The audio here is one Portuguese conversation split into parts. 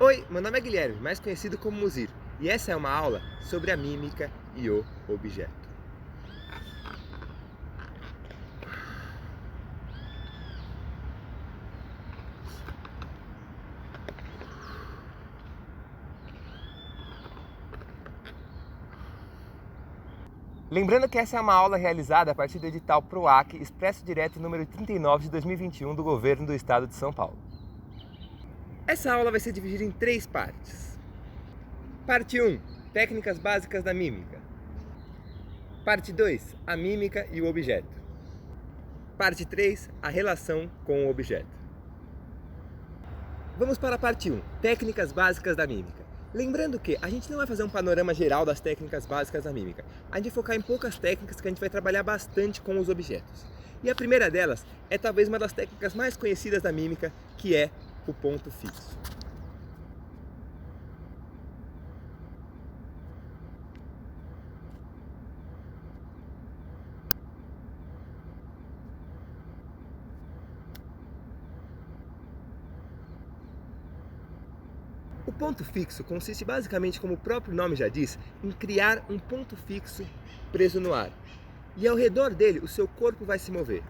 Oi, meu nome é Guilherme, mais conhecido como Muzir, e essa é uma aula sobre a mímica e o objeto. Lembrando que essa é uma aula realizada a partir do edital PROAC Expresso Direto número 39 de 2021 do Governo do Estado de São Paulo. Essa aula vai ser dividida em 3 partes. Parte 1, técnicas básicas da mímica. Parte 2, a mímica e o objeto. Parte 3, a relação com o objeto. Vamos para a parte 1, técnicas básicas da mímica. Lembrando que a gente não vai fazer um panorama geral das técnicas básicas da mímica. A gente vai focar em poucas técnicas que a gente vai trabalhar bastante com os objetos. E a primeira delas é talvez uma das técnicas mais conhecidas da mímica, que é o ponto fixo. O ponto fixo consiste basicamente, como o próprio nome já diz, em criar um ponto fixo preso no ar. E ao redor dele o seu corpo vai se mover.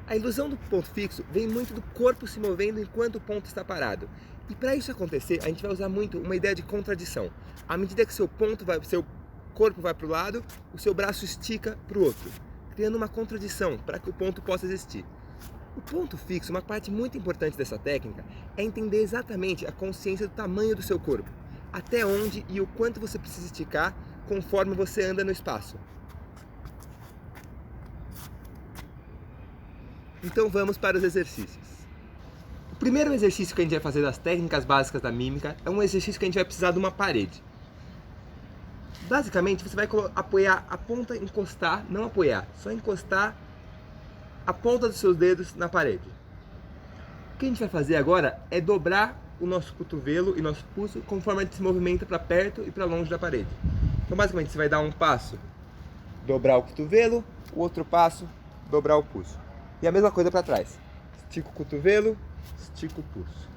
A ilusão do ponto fixo vem muito do corpo se movendo enquanto o ponto está parado. E para isso acontecer, a gente vai usar muito uma ideia de contradição. À medida que seu corpo vai para o lado, o seu braço estica para o outro, criando uma contradição para que o ponto possa existir. O ponto fixo, uma parte muito importante dessa técnica, é entender exatamente a consciência do tamanho do seu corpo, até onde e o quanto você precisa esticar conforme você anda no espaço. Então vamos para os exercícios. O primeiro exercício que a gente vai fazer das técnicas básicas da mímica é um exercício que a gente vai precisar de uma parede. Basicamente, você vai apoiar a ponta, encostar, não apoiar, só encostar a ponta dos seus dedos na parede. O que a gente vai fazer agora é dobrar o nosso cotovelo e nosso pulso conforme a gente se movimenta para perto e para longe da parede. Então basicamente você vai dar um passo, dobrar o cotovelo, o outro passo, dobrar o pulso. E a mesma coisa para trás. Estica o cotovelo, estica o pulso.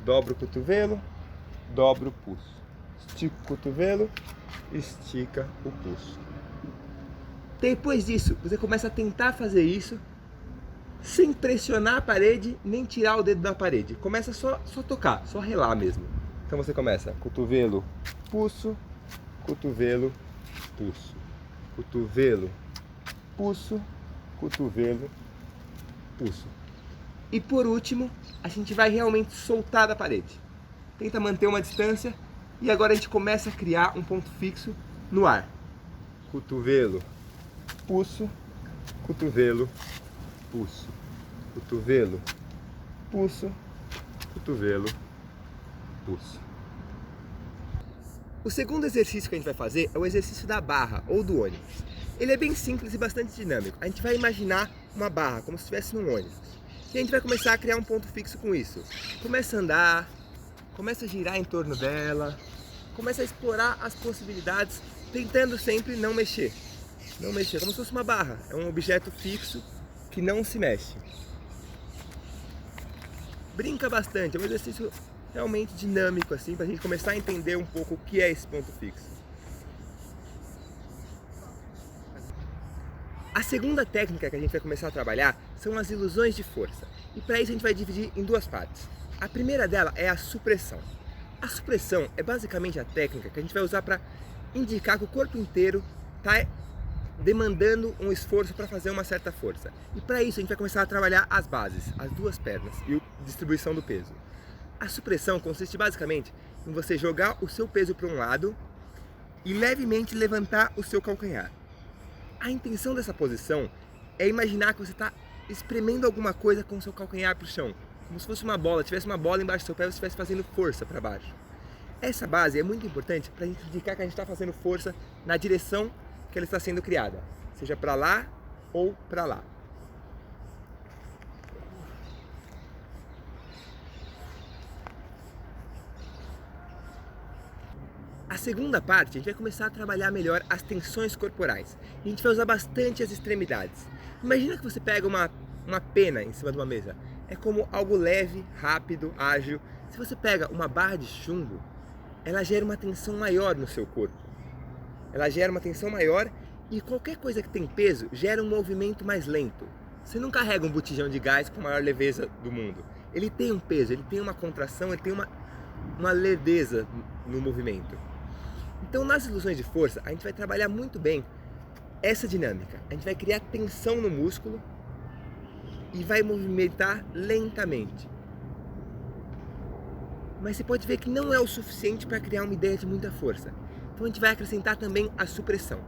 Dobra o cotovelo, dobra o pulso. Estica o cotovelo, estica o pulso. Depois disso, você começa a tentar fazer isso sem pressionar a parede, nem tirar o dedo da parede. Começa só tocar, só relar mesmo. Então você começa cotovelo, pulso, cotovelo, pulso. Cotovelo, pulso, cotovelo, pulso. E por último, a gente vai realmente soltar da parede. Tenta manter uma distância e agora a gente começa a criar um ponto fixo no ar. Cotovelo, pulso, cotovelo, pulso, cotovelo, pulso, cotovelo, pulso. O segundo exercício que a gente vai fazer é o exercício da barra ou do ônibus. Ele é bem simples e bastante dinâmico. A gente vai imaginar uma barra como se estivesse num ônibus. E a gente vai começar a criar um ponto fixo com isso. Começa a andar, começa a girar em torno dela, começa a explorar as possibilidades, tentando sempre não mexer. Não mexer, como se fosse uma barra. É um objeto fixo que não se mexe. Brinca bastante, é um exercício realmente dinâmico, assim, para a gente começar a entender um pouco o que é esse ponto fixo. A segunda técnica que a gente vai começar a trabalhar são as ilusões de força. E para isso a gente vai dividir em 2 partes. A primeira dela é a supressão. A supressão é basicamente a técnica que a gente vai usar para indicar que o corpo inteiro está demandando um esforço para fazer uma certa força. E para isso a gente vai começar a trabalhar as bases, as 2 pernas e a distribuição do peso. A supressão consiste basicamente em você jogar o seu peso para um lado e levemente levantar o seu calcanhar. A intenção dessa posição é imaginar que você está espremendo alguma coisa com o seu calcanhar para o chão, como se fosse uma bola, tivesse uma bola embaixo do seu pé e você estivesse fazendo força para baixo. Essa base é muito importante para a gente indicar que a gente está fazendo força na direção que ela está sendo criada, seja para lá ou para lá. A segunda parte, a gente vai começar a trabalhar melhor as tensões corporais. E a gente vai usar bastante as extremidades. Imagina que você pega uma pena em cima de uma mesa. É como algo leve, rápido, ágil. Se você pega uma barra de chumbo, ela gera uma tensão maior no seu corpo. Ela gera uma tensão maior e qualquer coisa que tem peso gera um movimento mais lento. Você não carrega um botijão de gás com a maior leveza do mundo. Ele tem um peso, ele tem uma contração, ele tem uma lerdeza no movimento. Então, nas ilusões de força, a gente vai trabalhar muito bem essa dinâmica. A gente vai criar tensão no músculo e vai movimentar lentamente. Mas você pode ver que não é o suficiente para criar uma ideia de muita força. Então a gente vai acrescentar também a supressão.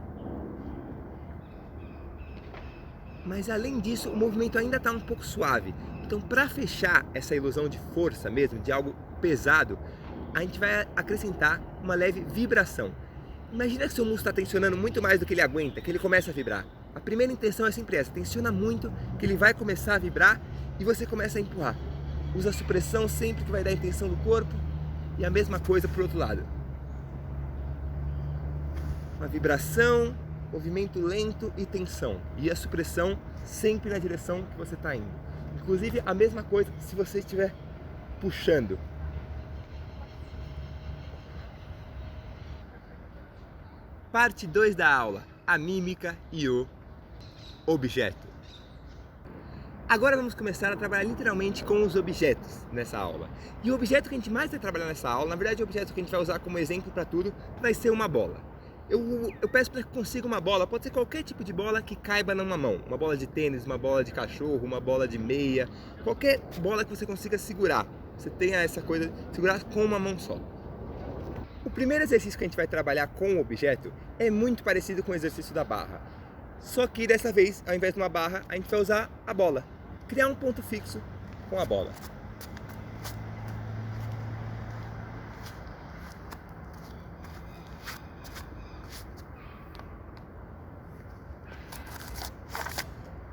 Mas além disso, o movimento ainda está um pouco suave. Então, para fechar essa ilusão de força mesmo, de algo pesado, a gente vai acrescentar uma leve vibração. Imagina que seu músculo está tensionando muito mais do que ele aguenta, que ele começa a vibrar. A primeira intenção é sempre essa, tensiona muito, que ele vai começar a vibrar e você começa a empurrar. Usa a supressão sempre que vai dar a intenção do corpo e a mesma coisa para o outro lado. Uma vibração, movimento lento e tensão. E a supressão sempre na direção que você está indo. Inclusive a mesma coisa se você estiver puxando. Parte 2 da aula, a mímica e o objeto. Agora vamos começar a trabalhar literalmente com os objetos nessa aula. E o objeto que a gente mais vai trabalhar nessa aula, na verdade o objeto que a gente vai usar como exemplo para tudo, vai ser uma bola. Eu peço para que consiga uma bola, pode ser qualquer tipo de bola que caiba numa mão. Uma bola de tênis, uma bola de cachorro, uma bola de meia, qualquer bola que você consiga segurar. Você tenha essa coisa de segurar com uma mão só. O primeiro exercício que a gente vai trabalhar com o objeto é muito parecido com o exercício da barra. Só que dessa vez, ao invés de uma barra, a gente vai usar a bola. Criar um ponto fixo com a bola.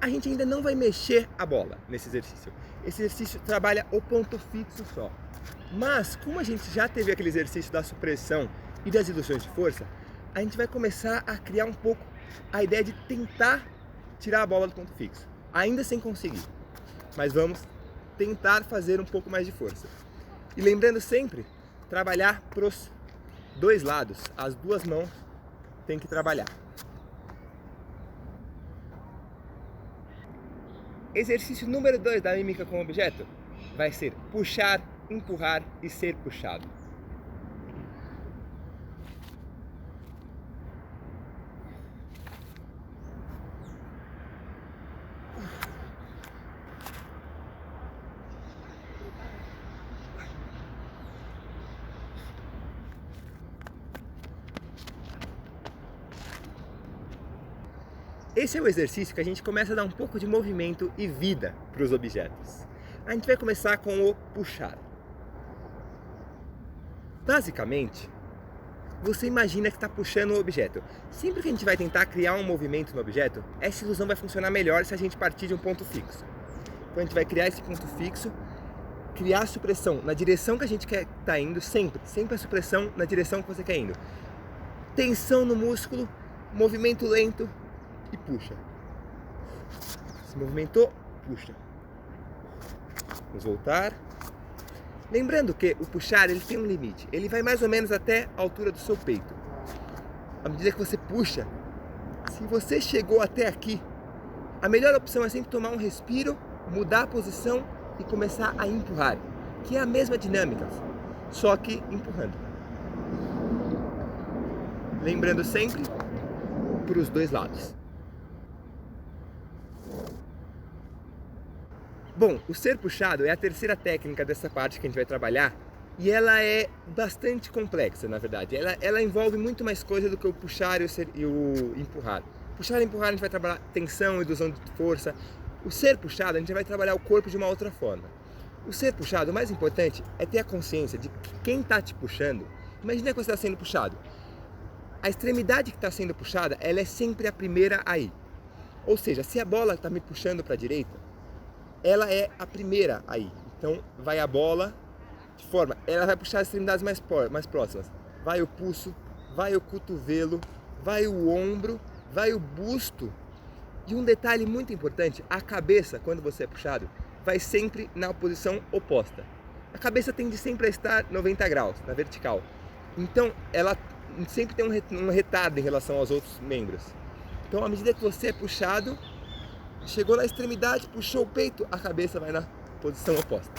A gente ainda não vai mexer a bola nesse exercício. Esse exercício trabalha o ponto fixo só. Mas, como a gente já teve aquele exercício da supressão e das ilusões de força, a gente vai começar a criar um pouco a ideia de tentar tirar a bola do ponto fixo. Ainda sem conseguir. Mas vamos tentar fazer um pouco mais de força. E lembrando sempre, trabalhar para os dois lados. As duas mãos têm que trabalhar. Exercício número 2 da mímica com objeto vai ser puxar, empurrar e ser puxado. Esse é o exercício que a gente começa a dar um pouco de movimento e vida para os objetos. A gente vai começar com o puxar. Basicamente, você imagina que está puxando o objeto. Sempre que a gente vai tentar criar um movimento no objeto, essa ilusão vai funcionar melhor se a gente partir de um ponto fixo. Então a gente vai criar esse ponto fixo, criar a supressão na direção que a gente quer estar indo, sempre a supressão na direção que você quer indo. Tensão no músculo, movimento lento e puxa. Se movimentou, puxa. Vamos voltar. Lembrando que o puxar ele tem um limite. Ele vai mais ou menos até a altura do seu peito. À medida que você puxa, se você chegou até aqui, a melhor opção é sempre tomar um respiro, mudar a posição e começar a empurrar, que é a mesma dinâmica, só que empurrando. Lembrando sempre para os dois lados. Bom, o ser puxado é a terceira técnica dessa parte que a gente vai trabalhar e ela é bastante complexa, na verdade. Ela envolve muito mais coisa do que o puxar e o empurrar. Puxar e empurrar a gente vai trabalhar tensão, ilusão de força. O ser puxado a gente vai trabalhar o corpo de uma outra forma. O ser puxado, o mais importante é ter a consciência de que quem está te puxando, imagina que você está sendo puxado. A extremidade que está sendo puxada, ela é sempre a primeira a ir. Ou seja, se a bola está me puxando para a direita, ela é a primeira a ir. Então vai a bola, de forma, ela vai puxar as extremidades mais próximas. Vai o pulso, vai o cotovelo, vai o ombro, vai o busto. E um detalhe muito importante, a cabeça, quando você é puxado, vai sempre na posição oposta. a cabeça tende sempre a estar 90 graus, na vertical. Então, ela sempre tem um retardo em relação aos outros membros. Então, à medida que você é puxado, chegou na extremidade, puxou o peito, a cabeça vai na posição oposta.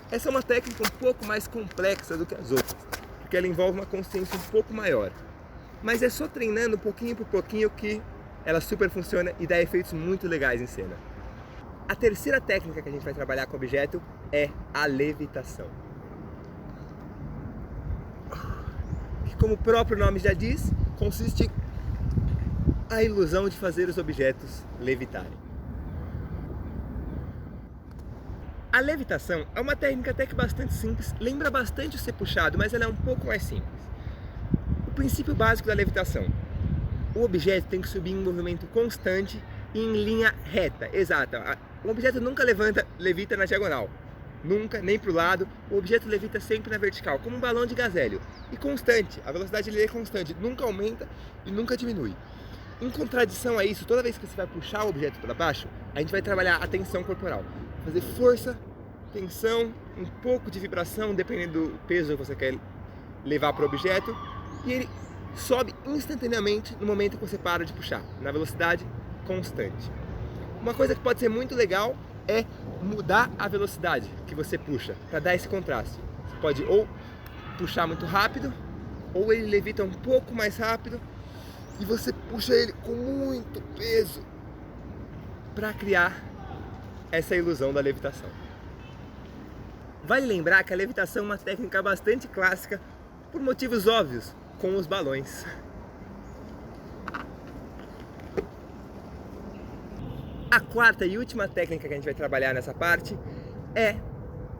Essa é uma técnica um pouco mais complexa do que as outras, porque ela envolve uma consciência um pouco maior. Mas é só treinando pouquinho por pouquinho que ela super funciona e dá efeitos muito legais em cena. A terceira técnica que a gente vai trabalhar com o objeto é a levitação. Que, como o próprio nome já diz, consiste a ilusão de fazer os objetos levitarem. A levitação é uma técnica até que bastante simples, lembra bastante o ser puxado, mas ela é um pouco mais simples. O princípio básico da levitação: o objeto tem que subir em um movimento constante e em linha reta, exata. O objeto nunca levita na diagonal, nunca, nem para o lado. O objeto levita sempre na vertical, como um balão de gazélio, e constante. A velocidade dele é constante, nunca aumenta e nunca diminui. Em contradição a isso, toda vez que você vai puxar o objeto para baixo, a gente vai trabalhar a tensão corporal, fazer força, tensão, um pouco de vibração, dependendo do peso que você quer levar para o objeto, e ele sobe instantaneamente no momento que você para de puxar, na velocidade constante. Uma coisa que pode ser muito legal é mudar a velocidade que você puxa, para dar esse contraste. Você pode ou puxar muito rápido, ou ele levita um pouco mais rápido, e você puxa ele com muito peso para criar essa ilusão da levitação. Vale lembrar que a levitação é uma técnica bastante clássica por motivos óbvios, com os balões. A quarta e última técnica que a gente vai trabalhar nessa parte é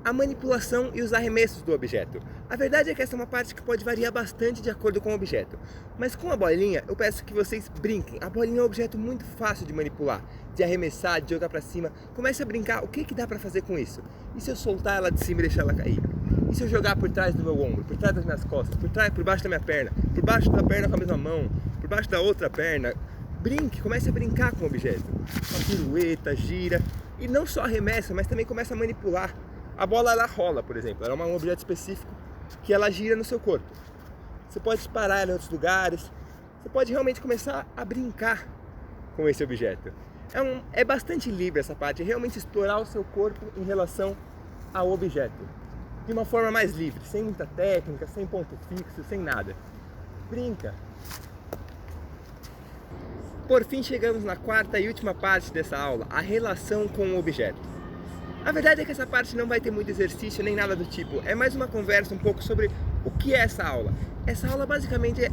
a manipulação e os arremessos do objeto. A verdade é que essa é uma parte que pode variar bastante de acordo com o objeto. Mas com a bolinha, eu peço que vocês brinquem. A bolinha é um objeto muito fácil de manipular, de arremessar, de jogar pra cima. Comece a brincar, o que dá pra fazer com isso? E se eu soltar ela de cima e deixar ela cair? E se eu jogar por trás do meu ombro, por trás das minhas costas, por baixo da minha perna, por baixo da perna com a mesma mão, por baixo da outra perna? Brinque, comece a brincar com o objeto. Uma pirueta, gira. E não só arremessa, mas também começa a manipular. A bola, ela rola, por exemplo. Ela é um objeto específico que ela gira no seu corpo. Você pode disparar ela em outros lugares. Você pode realmente começar a brincar com esse objeto. É bastante livre essa parte, é realmente explorar o seu corpo em relação ao objeto. De uma forma mais livre, sem muita técnica, sem ponto fixo, sem nada. Brinca. Por fim, chegamos na quarta e última parte dessa aula, a relação com o objeto. A verdade é que essa parte não vai ter muito exercício nem nada do tipo, é mais uma conversa um pouco sobre o que é essa aula. Essa aula basicamente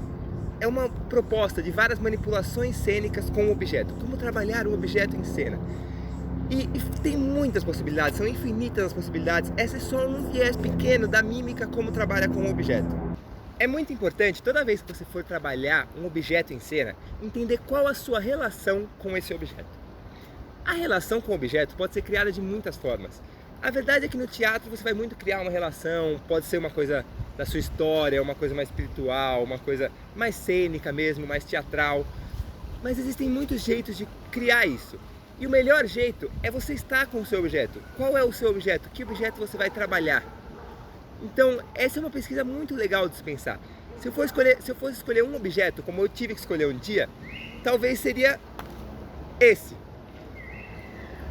é uma proposta de várias manipulações cênicas com o objeto, como trabalhar o objeto em cena. E tem muitas possibilidades, são infinitas as possibilidades, essa é só um viés pequeno da mímica como trabalha com o objeto. É muito importante, toda vez que você for trabalhar um objeto em cena, entender qual a sua relação com esse objeto. A relação com o objeto pode ser criada de muitas formas. A verdade é que no teatro você vai muito criar uma relação, pode ser uma coisa da sua história, uma coisa mais espiritual, uma coisa mais cênica mesmo, mais teatral. Mas existem muitos jeitos de criar isso. E o melhor jeito é você estar com o seu objeto. Qual é o seu objeto? Que objeto você vai trabalhar? Então, essa é uma pesquisa muito legal de se pensar. Se eu fosse escolher um objeto, como eu tive que escolher um dia, talvez seria esse.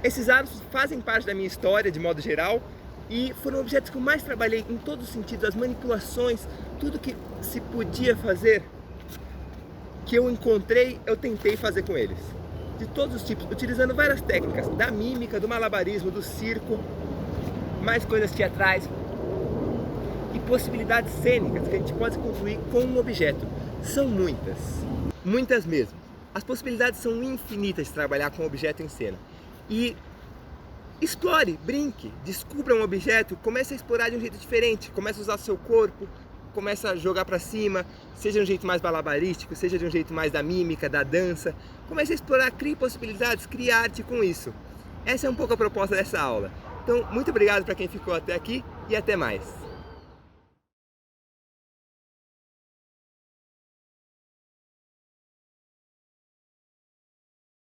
Esses aros fazem parte da minha história, de modo geral, e foram objetos que eu mais trabalhei em todos os sentidos, as manipulações, tudo que se podia fazer, que eu encontrei, eu tentei fazer com eles. De todos os tipos, utilizando várias técnicas, da mímica, do malabarismo, do circo, mais coisas teatrais e possibilidades cênicas que a gente pode construir com um objeto. São muitas, muitas mesmo. As possibilidades são infinitas de trabalhar com um objeto em cena. E explore, brinque, descubra um objeto, comece a explorar de um jeito diferente, comece a usar seu corpo, comece a jogar pra cima, seja de um jeito mais malabarístico, seja de um jeito mais da mímica, da dança. Comece a explorar, crie possibilidades, crie arte com isso. Essa é um pouco a proposta dessa aula. Então, muito obrigado para quem ficou até aqui e até mais.